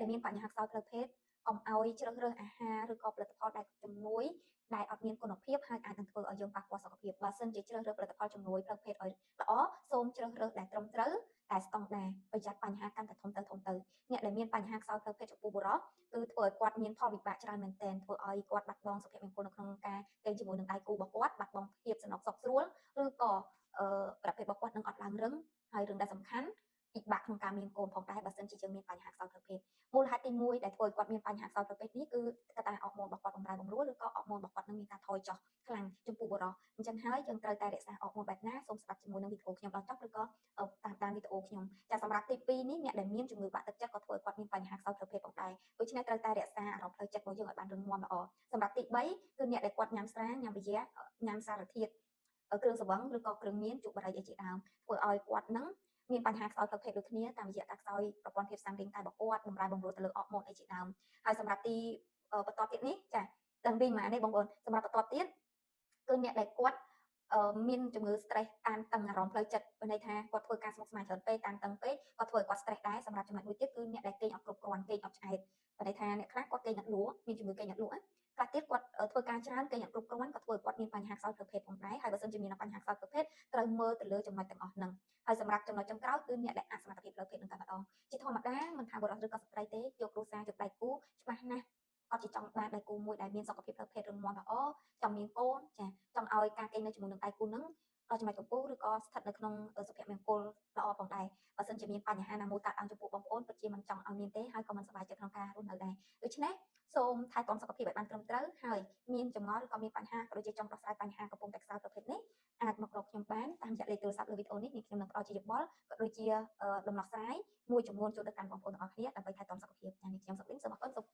ដែលមានបញ្ហាខ្សោយផ្លូវភេទកុំឲ្យជ្រើសរើសអាហារឬក៏ផលិតផលដែលជំនួយដែលអត់មានគុណភាពហើយអាចនឹងធ្វើឲ្យយើងប៉ះពាល់សុខភាពបើសិនជាជ្រើសរើសផលិតផលជំនួយផ្លូវភេទឲ្យល្អសូមជ្រើសរើសដែលត្រឹមត្រូវតែស្តង់ដារប្រយ័ត្នបញ្ហាកាន់តែធំទៅអ្នកដែលមានបញ្ហាខ្សោយផ្លូវភេទចំពោះបុរសគឺធ្វើឲ្យគាត់មានផលវិបាកច្រើនមែនទែនធ្វើឲ្យគាត់បាត់បង់សុភមង្គលនៅក្នុងការគេងជាមួយនឹងដៃគូរបស់គាត់បាត់បង់ភាពសំណុកសុខស្រួលឬក៏ប្រភេទរបស់គាត់នឹងអត់ឡើងរឹងហើយរឿងដែលសំខាន់ពិបាកក្នុងការមានកូនផងដែរបើសិនជាយើងមានបញ្ហាខ្សោយផ្លូវភេទមូលហេតុទី1ដែលធ្វើឲ្យគាត់មានបញ្ហាខ្សោយផ្លូវភេទនេះគឺកត្តាអរម៉ូនរបស់គាត់បំរែបំរួលឬក៏អរម៉ូនរបស់គាត់នឹងមានការថយចុះខ្លាំងចំពោះបុរសអញ្ចឹងហើយយើងត្រូវតែរក្សាអរម៉ូនបែបណាសូមស្ដាប់ជាមួយនឹងវីដេអូខ្ញុំដល់ចប់ឬក៏តាមវីដេអូខ្ញុំចាសម្រាប់ទី2នេះអ្នកដែលមានជំងឺបាក់ទឹកចិត្តក៏ធ្វើឲ្យគាត់មានបញ្ហាខ្សោយផ្លូវភេទផងដែរដូច្នេះត្រូវតែរក្សាអារម្មណ៍ផ្លូវចិត្តរបស់យើងឲ្យបានរឹងមាំល្អសម្រាប់ទី3គឺអ្នកដែលគាត់ញ៉ាំស្រាញ៉ាំប៊ីយ៉ាញ៉ាំសារធាតុគ្រឿងសង្វឹងឬក៏គ្រឿងញៀនជក់បារីអីជាដើមធ្វើឲ្យគាត់នឹងមានបញ្ហាខ្សោយផ្លូវភេទដូចគ្នាតាមរយៈការខ្សោយប្រព័ន្ធភាពស៊ាំរាងកាយរបស់គាត់បំរែបំរួលទៅលើអរម៉ូនអីជាដើមហើយសម្រាប់ទីបន្តទៀតនេះចាដឹងពីម៉ានេះបងប្អូនសម្រាប់បន្តទៀតគឺអ្នកដែលគាត់មានជំងឺ stress តានតឹងអារម្មណ៍ផ្លូវចិត្តបើន័យថាគាត់ធ្វើការស្មុគស្មាញច្រើនពេកតានតឹងពេកគាត់ធ្វើឲ្យគាត់ stress ដែរសម្រាប់ចំណុចមួយទៀតគឺអ្នកដែលគេងអត់គ្រប់គ្រាន់គេងអត់ឆ្អែតបើន័យថាអ្នកខ្លះគាត់គេងអត់លក់មានជំងឺគេងអត់លក់ខ្លះទៀតគាត់ធ្វើការច្រើនគេងអត់គ្រប់គ្រាន់ក៏ធ្វើឲ្យគាត់មានបញ្ហាខ្សោយផ្លូវភេទផងដែរហើយបើសិនជាមានបញ្ហាខ្សោយផ្លូវភេទត្រូវមើលទៅលើចំណុចទាំងអស់ហ្នឹងហើយសម្រាប់ចំណុចចុងក្រោយគឺអ្នកដែលអសមត្ថភាពផ្លូវភេទនឹងតែម្ដងជាធម្មតាមិនថាបុរសឬក៏ស្ត្រីទេយកគ្រួសារយកដៃគូច្បាស់ណាស់គាត់ជាចង់បានដៃគូមួយដែលមានសុខភាពផ្លូវភេទរឹងមាំល្អចង់មានកូនចាចង់ឲ្យការគេងនៅជាមួយនឹងដៃគូនឹងដល់ចំណុចកំពូលឬក៏ស្ថិតនៅក្នុងសុភមង្គលល្អផងដែរបើសិនជាមានបញ្ហាណាមួយកើតឡើងចំពោះបងប្អូនពិតជាមិនចង់ឲ្យមានទេហើយក៏មិនសប្បាយចិត្តក្នុងការរស់នៅដែរដូច្នេះសូមថែទាំសុខភាពឲ្យបានត្រឹមត្រូវហើយមានចម្ងល់ឬក៏មានបញ្ហាក៏ដូចជាចង់ដោះស្រាយបញ្ហាកំពុងតែខ្សោយប្រភេទនេះអាចមករកខ្ញុំបានតាមរយៈលេខទូរស័ព្ទលើវីដេអូនេះខ្ញុំនឹងផ្ដល់ជាយោបល់ក៏ដូចជាដំណោះស្រាយមួយចំនួនជូនទៅកាន់បងប្អូនទាំងអស់គ្នាដើម្បីថែទាំសុខភាពខ្ញុំសុខលីនសូមអរគុណសូម